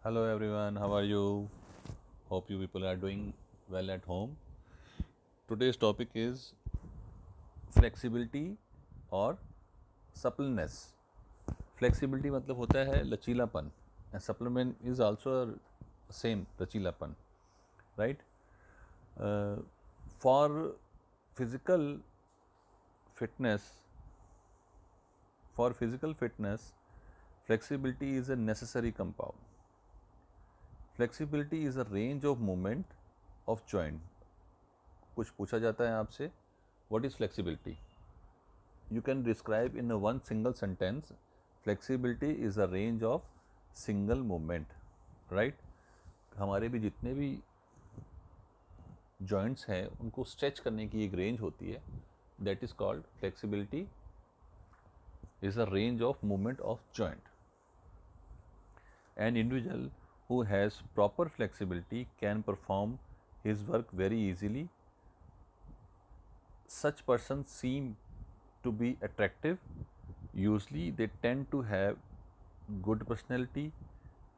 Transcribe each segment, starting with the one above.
Hello everyone, how are you? Hope you people are doing well at home. Today's topic is flexibility और suppleness. Flexibility मतलब होता है लचीलापन and supplement is also same लचीलापन, right? For physical fitness, flexibility is a necessary compound. Flexibility is a range of movement of joint. कुछ पूछा जाता है आपसे, what is flexibility? You can describe in a one single sentence, flexibility is a range of single movement, right? हमारे भी जितने भी joints हैं उनको stretch करने की एक range होती है, that is called flexibility is a range of movement of joint. An individual who has proper flexibility can perform his work very easily. Such persons seem to be attractive. Usually they tend to have good personality.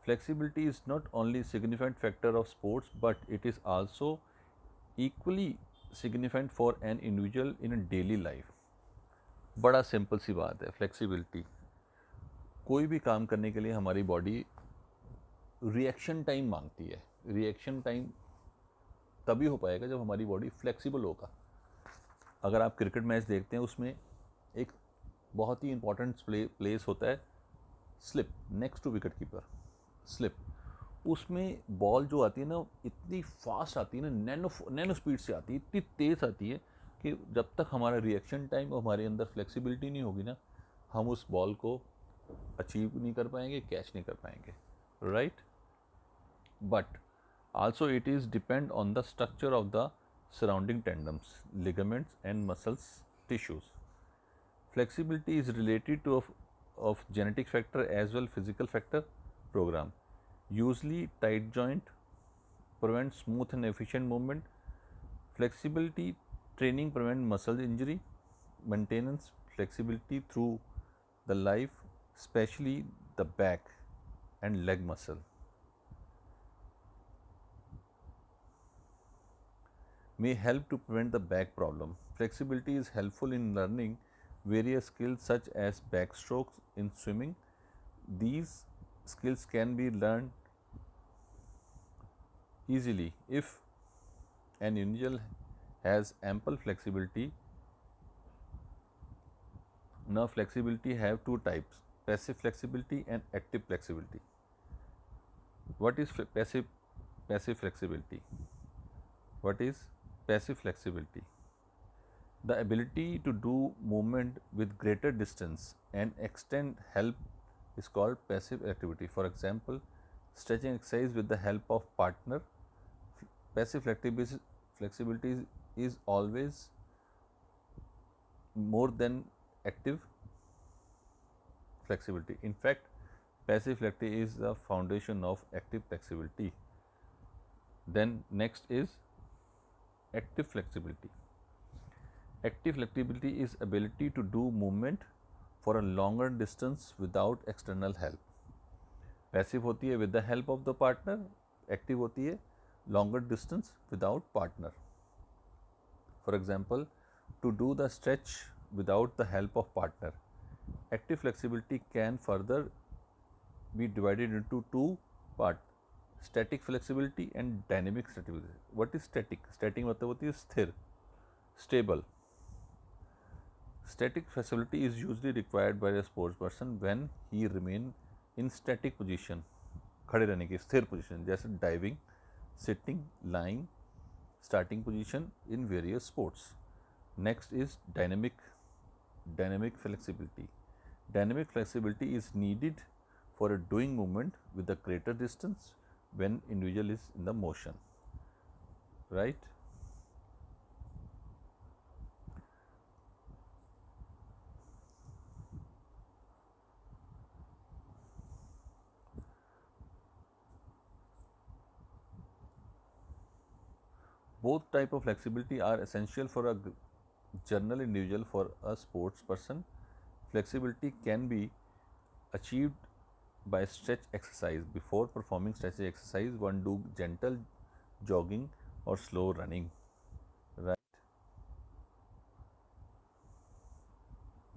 Flexibility is not only significant factor of sports but it is also equally significant for an individual in a daily life. बड़ा simple सी बात है flexibility. कोई भी काम करने के लिए हमारी बॉडी रिएक्शन टाइम मांगती है. रिएक्शन टाइम तभी हो पाएगा जब हमारी बॉडी फ्लेक्सिबल होगा. अगर आप क्रिकेट मैच देखते हैं उसमें एक बहुत ही इंपॉर्टेंट प्लेस होता है slip, next to wicket keeper. Slip, उसमें बॉल जो आती है ना इतनी फास्ट आती है ना, नैनो स्पीड से आती है, इतनी तेज़ आती है कि जब तक हमारा रिएक्शन टाइम और हमारे अंदर फ्लेक्सिबिलिटी नहीं होगी ना, हम उस बॉल को अचीव नहीं कर पाएंगे, कैच नहीं कर पाएंगे, right? But also it is depend on the structure of the surrounding tendons, ligaments and muscles tissues. Flexibility is related to of genetic factor as well physical factor program. Usually tight joint prevent smooth and efficient movement. Flexibility training prevent muscle injury. Maintenance flexibility through the life, especially the back and leg muscle. May help to prevent the back problem. Flexibility is helpful in learning various skills such as backstrokes in swimming. These skills can be learned easily if an individual has ample flexibility. Now flexibility have two types, passive flexibility and active flexibility. What is passive flexibility? What is passive flexibility? The ability to do movement with greater distance and extend help is called passive activity. For example, stretching exercise with the help of partner. Passive flexibility is always more than active flexibility. In fact, passive flexibility is the foundation of active flexibility. Then next is active flexibility. Active flexibility is ability to do movement for a longer distance without external help. Passive होती है with the help of the partner, active होती है longer distance without partner. For example, to do the stretch without the help of partner. Active flexibility can further be divided into two parts, static flexibility and dynamic flexibility. What is static? Static मतलब होती है स्थिर, stable. Static flexibility is usually required by a sports person when he remain in static position, खड़े रहने की स्थिर position, जैसे diving, sitting, lying, starting position in various sports. Next is dynamic flexibility. Dynamic flexibility is needed for a doing movement with a greater distance when individual is in the motion, right? Both type of flexibility are essential for a general individual. For a sports person, flexibility can be achieved by stretch exercise. Before performing stretch exercise, one do gentle jogging or slow running, right?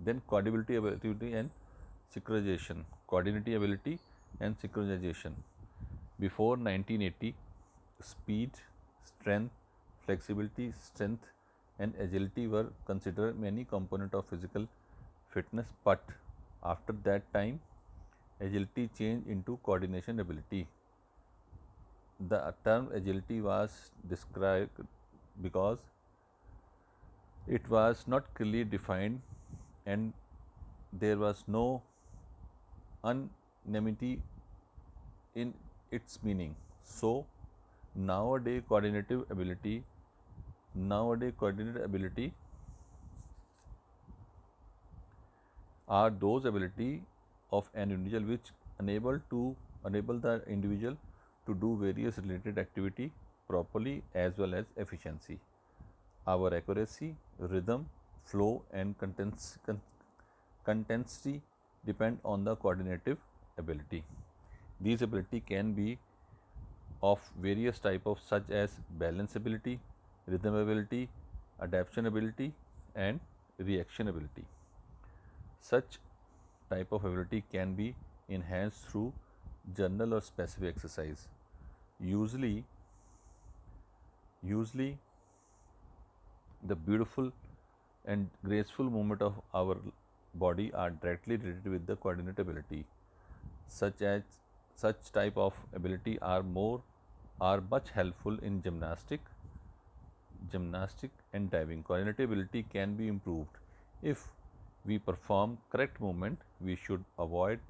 Then coordinability ability and synchronization. Coordinating ability and synchronization. Before 1980, speed, strength, flexibility, strength, and agility were considered many components of physical fitness, but after that time, agility changed into coordination ability. The term agility was described because it was not clearly defined and there was no unanimity in its meaning. So nowadays coordinated ability are those ability of an individual which enable the individual to do various related activity properly as well as efficiency. Our accuracy, rhythm, flow and consistency depend on the coordinative ability. These ability can be of various type of such as balance ability, rhythm ability, adaptation ability and reaction ability. Such type of ability can be enhanced through general or specific exercise. Usually the beautiful and graceful movement of our body are directly related with the coordinate ability. Such type of ability are much helpful in gymnastic and diving. Coordinative ability can be improved if we perform correct movement. We should avoid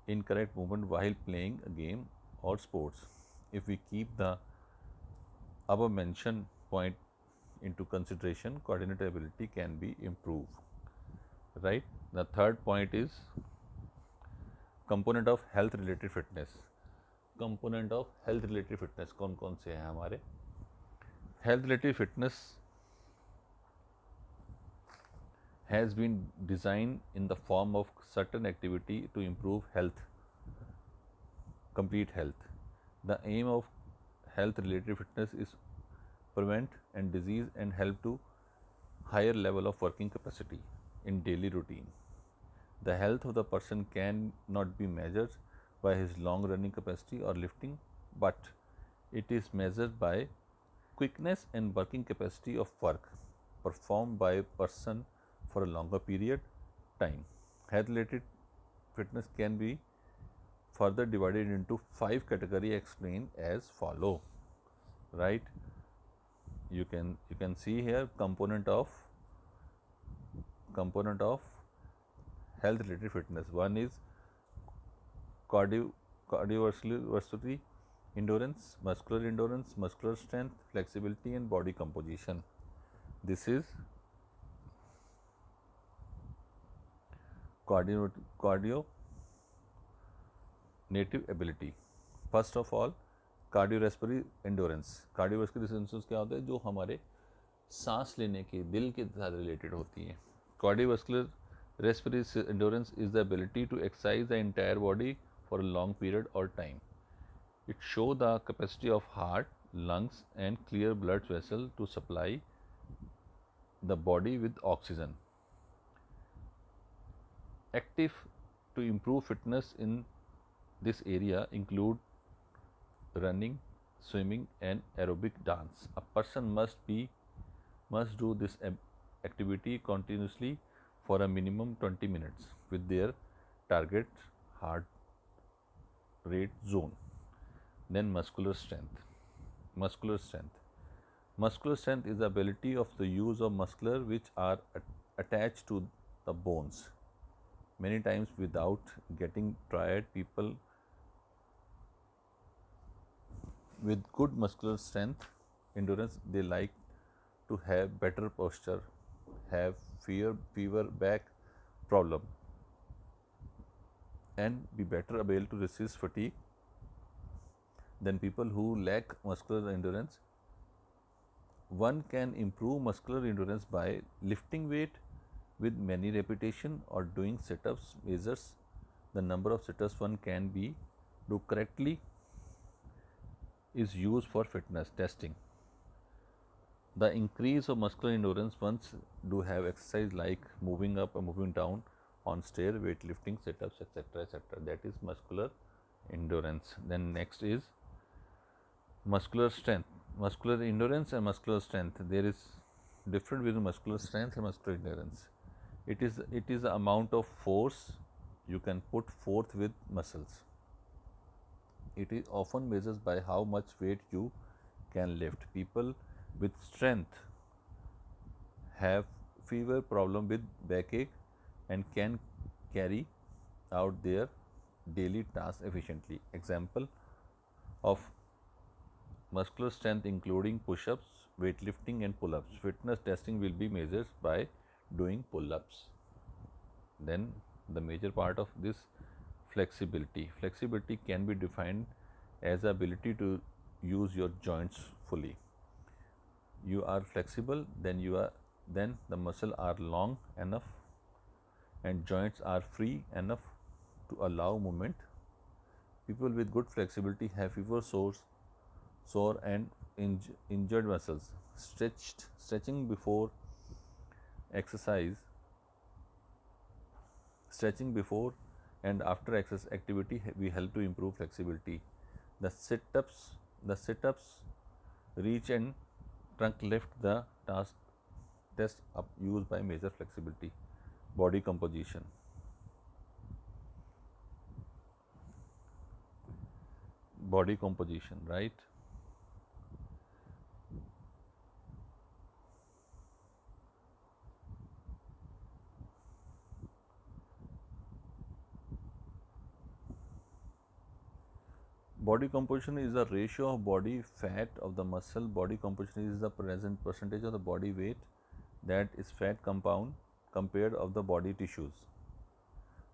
incorrect movement while playing a game or sports. If we keep the above mentioned point into consideration, coordinative ability can be improved. Right. The third point is component of health related fitness. Component of health related fitness कौन कौन से हैं हमारे? Health related fitness has been designed in the form of certain activity to improve health, complete health. The aim of health related fitness is prevent and disease and help to higher level of working capacity in daily routine. The health of the person cannot be measured by his long running capacity or lifting, but it is measured by quickness and working capacity of work performed by a person for a longer period time. Health related fitness can be further divided into 5 categories explained as follow. Right? You can see here component of health related fitness. One is cardiovascular endurance, muscular strength, flexibility and body composition. This is cardio native ability. First of all, cardiorespiratory endurance. Cardiovascular endurance क्या होता है? जो हमारे सांस लेने के दिल के साथ रिलेटेड होती है. Cardiovascular respiratory endurance is the ability to exercise the entire body for a long period or time. It shows the capacity of heart, lungs and clear blood vessel to supply the body with oxygen. Active to improve fitness in this area include running, swimming and aerobic dance. A person must do this activity continuously for a minimum 20 minutes with their target heart rate zone. Then muscular strength. Muscular strength is the ability of the use of muscular which are attached to the bones. Many times without getting tired, people with good muscular strength endurance, they like to have better posture, have fewer back problem and be better able to resist fatigue than people who lack muscular endurance. One can improve muscular endurance by lifting weight with many repetition or doing sit-ups measures the number of sit-ups one can be do correctly is used for fitness testing. The increase of muscular endurance once do have exercise like moving up or moving down on stair, weightlifting, sit-ups, etc., etc. That is muscular endurance. Then next is muscular strength. Muscular endurance and muscular strength. There is difference between muscular strength and muscular endurance. It is the amount of force you can put forth with muscles. It is often measured by how much weight you can lift. People with strength have fewer problem with backache and can carry out their daily tasks efficiently. Example of muscular strength including push-ups, weightlifting and pull-ups. Fitness testing will be measured by doing pull-ups. Then the major part of this, flexibility. Flexibility can be defined as the ability to use your joints fully. You are flexible, then the muscles are long enough and joints are free enough to allow movement. People with good flexibility have fewer sore and injured muscles. Stretching before exercise, stretching before and after exercise activity we help to improve flexibility. The sit-ups, reach and trunk lift, the task test up used by measure flexibility. Body composition. Body composition, right? Body composition is the ratio of body fat of the muscle. Body composition is the present percentage of the body weight that is fat compound compared of the body tissues,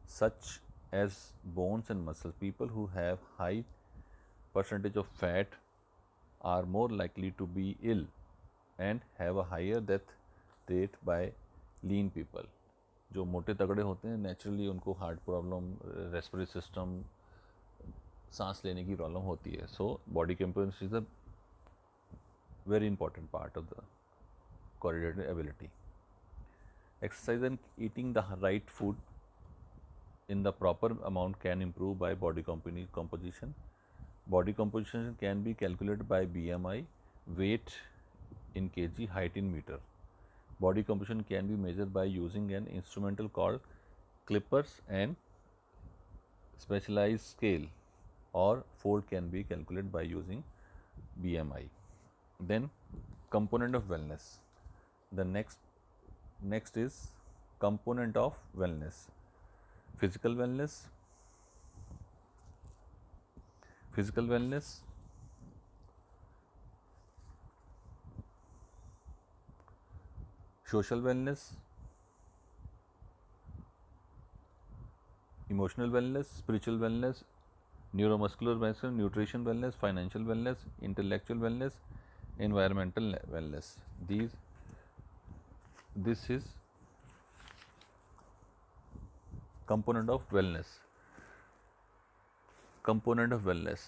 such as bones and muscle. People who have high percentage of fat are more likely to be ill and have a higher death rate by lean people. जो मोटे तगड़े होते हैं naturally उनको heart problem, respiratory system, सांस लेने की problem होती है. So body composition is a very important part of the coordinated ability. Exercise and eating the right food in the proper amount can improve by body composition. Body composition can be calculated by BMI, weight in kg, height in meter. Body composition can be measured by using an instrumental called clippers and specialized scale, or fold can be calculated by using BMI. Then component of wellness. The next is component of wellness. Physical wellness, social wellness, emotional wellness, spiritual wellness, neuromuscular wellness, nutrition wellness, financial wellness, intellectual wellness, environmental wellness. This is component of wellness. Component of wellness.